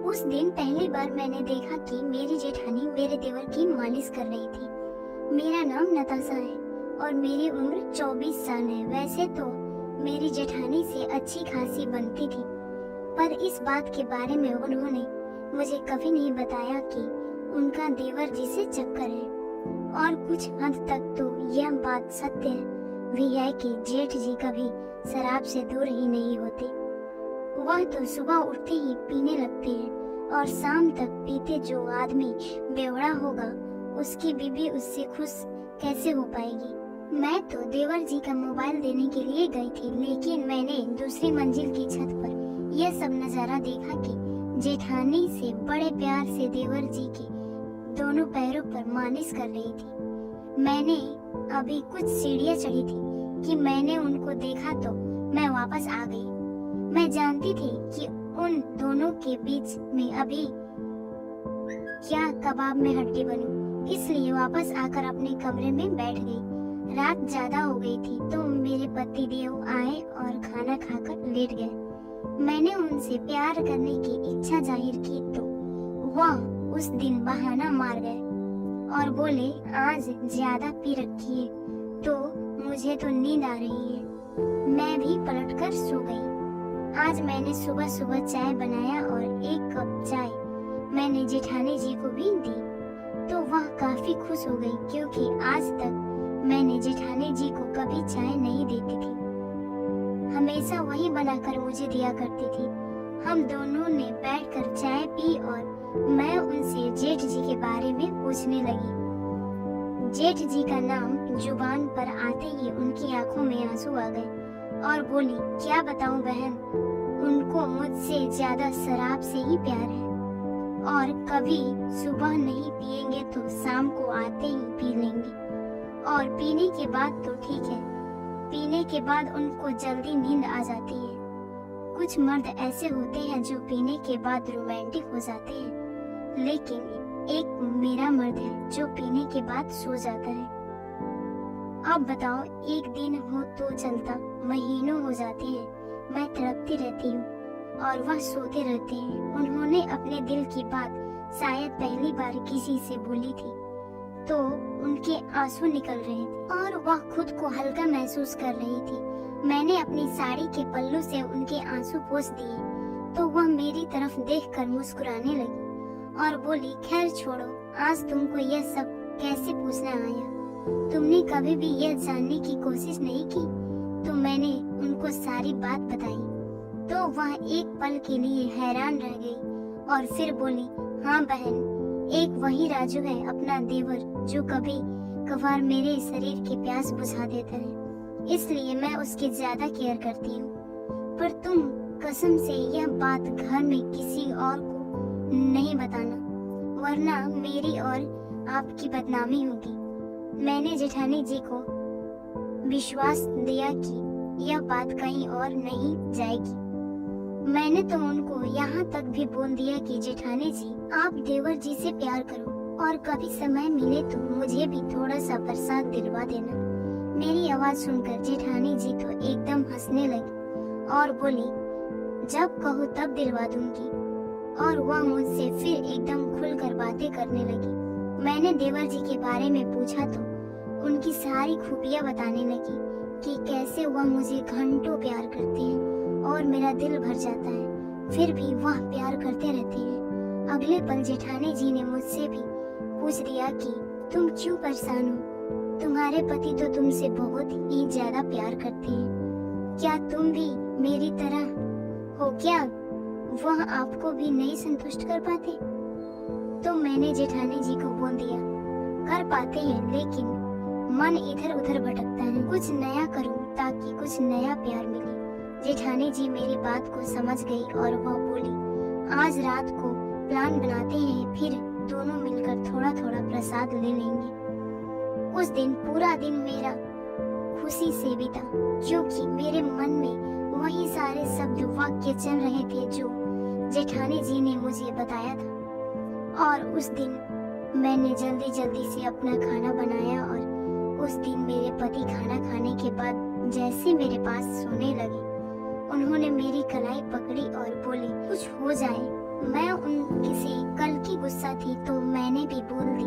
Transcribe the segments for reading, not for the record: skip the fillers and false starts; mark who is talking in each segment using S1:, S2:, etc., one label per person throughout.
S1: उस दिन पहली बार मैंने देखा कि मेरी जेठानी मेरे देवर की मालिश कर रही थी। मेरा नाम नताशा है और मेरी उम्र 24 साल है। वैसे तो मेरी जेठानी से अच्छी खासी बनती थी, पर इस बात के बारे में उन्होंने मुझे कभी नहीं बताया कि उनका देवर जी से चक्कर है। और कुछ हद तक तो यह बात सत्य भी है कि जेठ जी कभी शराब से दूर ही नहीं होते। वह तो सुबह उठते ही पीने लगते हैं और शाम तक पीते। जो आदमी बेवड़ा होगा उसकी बीवी उससे खुश कैसे हो पाएगी। मैं तो देवर जी का मोबाइल देने के लिए गई थी, लेकिन मैंने दूसरी मंजिल की छत पर यह सब नजारा देखा कि जेठानी से बड़े प्यार से देवर जी के दोनों पैरों पर मालिश कर रही थी। मैंने अभी कुछ सीढ़ियां चढ़ी थी कि मैंने उनको देखा तो मैं वापस आ गई। मैं जानती थी कि उन दोनों के बीच में अभी क्या कबाब में हड्डी बनूं, इसलिए वापस आकर अपने कमरे में बैठ गई। रात ज्यादा हो गई थी तो मेरे पति देव आए और खाना खाकर लेट गए। मैंने उनसे प्यार करने की इच्छा जाहिर की तो वह उस दिन बहाना मार गए और बोले, आज ज्यादा पी रखी है तो मुझे तो नींद आ रही है। मैं भी पलटकर सो गई। आज मैंने सुबह सुबह चाय बनाया और एक कप चाय मैंने जेठानी जी को भी दी तो वह काफी खुश हो गई, क्योंकि आज तक मैंने जेठानी जी को कभी चाय नहीं देती थी। हमेशा वही बनाकर मुझे दिया करती थी। हम दोनों ने बैठकर चाय पी और मैं उनसे जेठ जी के बारे में पूछने लगी। जेठ जी का नाम जुबान पर आते ही उनकी आंखों में आंसू आ गए और बोली, क्या बताऊं बहन, उनको मुझसे ज्यादा शराब से ही प्यार है और कभी सुबह नहीं पिएंगे तो शाम को आते ही पी लेंगे, और पीने के बाद तो ठीक है, पीने के बाद उनको जल्दी नींद आ जाती है। कुछ मर्द ऐसे होते हैं जो पीने के बाद रोमांटिक हो जाते हैं, लेकिन एक मेरा मर्द है जो पीने के बाद सो जाता है। अब बताओ, एक दिन हो तो चलता, महीनों हो जाते हैं मैं तड़पती रहती हूँ और वह सोते रहते हैं। उन्होंने अपने दिल की बात शायद पहली बार किसी से बोली थी तो उनके आंसू निकल रहे थे और वह खुद को हल्का महसूस कर रही थी। मैंने अपनी साड़ी के पल्लू से उनके आंसू पोंछ दिए तो वह मेरी तरफ देखकर मुस्कुराने लगी और बोली, खैर छोड़ो, आज तुमको यह सब कैसे पूछना आया? तुमने कभी भी यह जानने की कोशिश नहीं की? तो मैंने उनको सारी बात बताई तो वह एक पल के लिए हैरान रह गई और फिर बोली, हाँ बहन, एक वही राजू है, अपना देवर, जो कभी कभार मेरे शरीर की प्यास बुझा देता है, इसलिए मैं उसकी ज्यादा केयर करती हूँ। पर तुम कसम से यह बात घर में किसी और को नहीं बताना, वरना मेरी और आपकी बदनामी होगी। मैंने जेठानी जी को विश्वास दिया कि यह बात कहीं और नहीं जाएगी। मैंने तो उनको यहाँ तक भी बोल दिया कि जेठानी जी, आप देवर जी से प्यार करो और कभी समय मिले तो मुझे भी थोड़ा सा प्रसाद दिलवा देना। मेरी आवाज सुनकर जेठानी जी तो एकदम हंसने लगी और बोली, जब कहो तब दिलवा दूंगी। और वह मुझसे फिर एकदम खुलकर बातें करने लगी। मैंने देवर जी के बारे में पूछा तो उनकी सारी खूबियां बताने लगी कि कैसे वह मुझे घंटों प्यार करते हैं और मेरा दिल भर जाता है, फिर भी वह प्यार करते रहते हैं। अगले पल जेठानी जी ने मुझसे भी पूछ दिया कि तुम क्यों परेशान हो? तुम्हारे पति तो तुमसे बहुत ही ज्यादा प्यार करते हैं, क्या तुम भी मेरी तरह हो क्या? वह आपको भी नहीं संतुष्ट कर पाते? तो मैंने जेठानी जी को बोल दिया, कर पाते हैं, लेकिन मन इधर उधर भटकता है। कुछ नया करूं ताकि कुछ नया प्यार मिले। जेठानी जी मेरी बात को समझ गई और वह बोली, आज रात को प्लान बनाते हैं, फिर दोनों मिलकर थोड़ा थोड़ा प्रसाद ले लेंगे। उस दिन पूरा दिन मेरा खुशी से बीता, क्योंकि मेरे मन में वही सारे शब्द वाक्य चल रहे थे जो जेठानी जी ने मुझे बताया था। और उस दिन मैंने जल्दी जल्दी से अपना खाना बनाया और उस दिन मेरे पति खाना खाने के बाद जैसे मेरे पास सोने लगे, उन्होंने मेरी कलाई पकड़ी और बोले, कुछ हो जाए मैं उन थी तो मैंने भी बोल दी,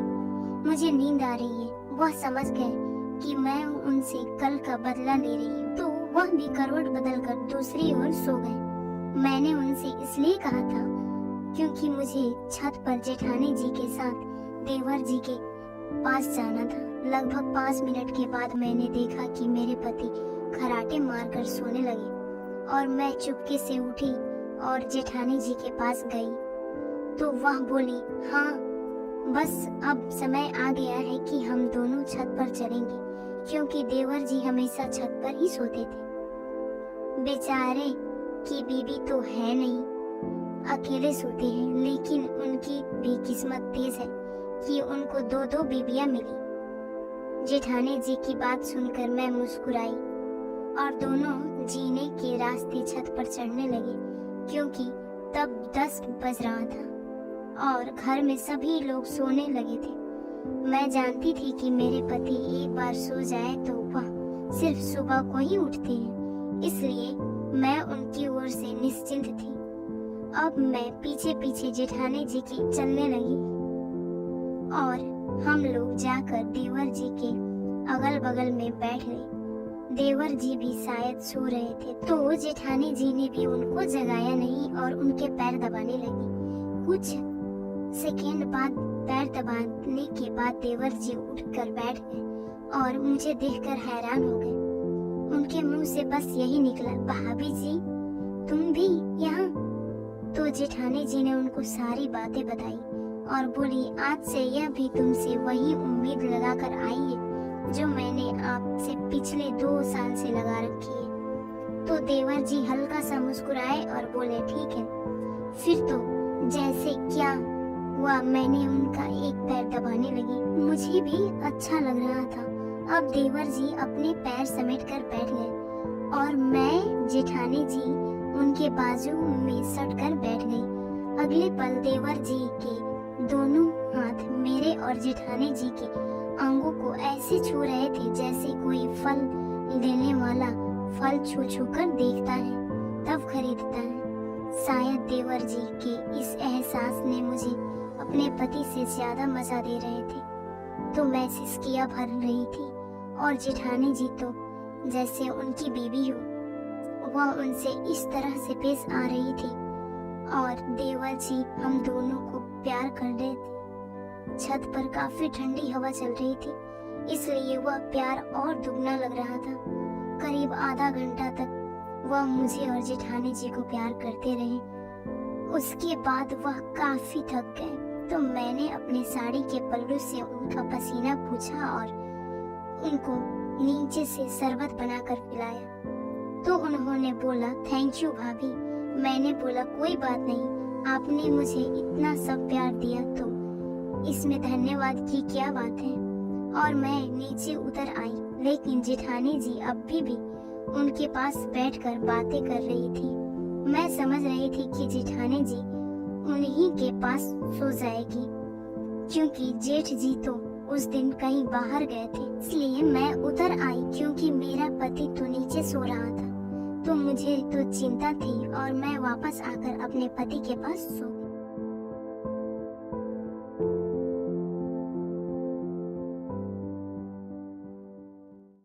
S1: मुझे नींद आ रही है। वह समझ गए कि मैं उनसे कल का बदला ले रही हूँ, तो वह भी करवट बदलकर दूसरी ओर सो गए। मैंने उनसे इसलिए कहा था क्योंकि मुझे छत पर जेठानी जी के साथ देवर जी के पास जाना था। लगभग 5 मिनट के बाद मैंने देखा कि मेरे पति खराटे मारकर सोने लगे और मैं चुपके से उठी और जेठानी जी के पास गई तो वह बोली, हाँ बस अब समय आ गया है कि हम दोनों छत पर चलेंगे, क्योंकि देवर जी हमेशा छत पर ही सोते थे। बेचारे की बीवी तो है नहीं, अकेले सोते हैं, लेकिन उनकी भी किस्मत तेज है कि उनको 2-2 बीबियां मिली। जेठानी जी की बात सुनकर मैं मुस्कुराई और दोनों जीने के रास्ते छत पर चढ़ने लगे, क्योंकि तब 10 बज रहा था और घर में सभी लोग सोने लगे थे। मैं जानती थी कि मेरे पति एक बार सो जाए तो वह सिर्फ सुबह को ही उठते हैं, इसलिए मैं उनकी ओर से निश्चिंत थी। अब मैं पीछे पीछे जेठानी जी की चलने लगी और हम लोग जाकर देवर जी के अगल बगल में बैठ गए। देवर जी भी शायद सो रहे थे, तो जेठानी जी ने भी उनको जगाया नहीं और उनके पैर दबाने लगी। कुछ सेकंड बाद पैर दबाने के बाद देवर जी उठकर बैठ गए और मुझे देखकर हैरान हो गए। उनके मुंह से बस यही निकला, भाभी जी तुम भी यहाँ? तो जेठानी जी ने उनको सारी बातें बताई और बोली, आज से यह भी तुमसे वही उम्मीद लगाकर आई है जो मैंने आपसे पिछले 2 साल से लगा रखी है। तो देवर जी हल्का सा मुस्कुराए और बोले, ठीक है फिर तो जैसे क्या हुआ। मैंने उनका एक पैर दबाने लगी, मुझे भी अच्छा लग रहा था। अब देवर जी अपने पैर समेट कर बैठ गए और मैं जेठानी जी उनके बाजू में सट कर बैठ गई। अगले पल देवर जी के दोनों हाथ मेरे और जेठानी जी के अंगों को ऐसे छू रहे थे जैसे कोई फल देने वाला फल छू छू कर देखता है तब खरीदता है। शायद देवर जी के इस एहसास ने मुझे अपने पति से ज्यादा मजा दे रहे थे, तो मैं सिसकियां भर रही थी और जेठानी जी तो जैसे उनकी बीवी हो, वह उनसे इस तरह से पेश आ रही थी और देवर जी हम दोनों को प्यार कर रहे थे। छत पर काफी ठंडी हवा चल रही थी, इसलिए वह प्यार और दुगना लग रहा था। करीब आधा घंटा तक वह मुझे और जेठानी जी को प्यार करते रहे। उसके बाद वह काफी थक गए, तो मैंने अपने साड़ी के पल्लू से उनका पसीना पूछा और उनको नीचे से शरबत बनाकर पिलाया। तो उन्होंने बोला, थैंक यू भाभी। मैंने बोला, कोई बात नहीं, आपने मुझे इतना सब प्यार दिया तो इसमें धन्यवाद की क्या बात है। और मैं नीचे उतर आई, लेकिन जेठानी जी अब भी उनके पास बैठकर बातें कर रही थी। मैं समझ रही थी कि जेठानी जी उन्हीं के पास सो जाएगी, क्योंकि जेठ जी तो उस दिन कहीं बाहर गए थे। इसलिए मैं उतर आई, क्योंकि मेरा पति तो नीचे सो रहा था, तो मुझे तो चिंता थी और मैं वापस आकर अपने पति के पास सो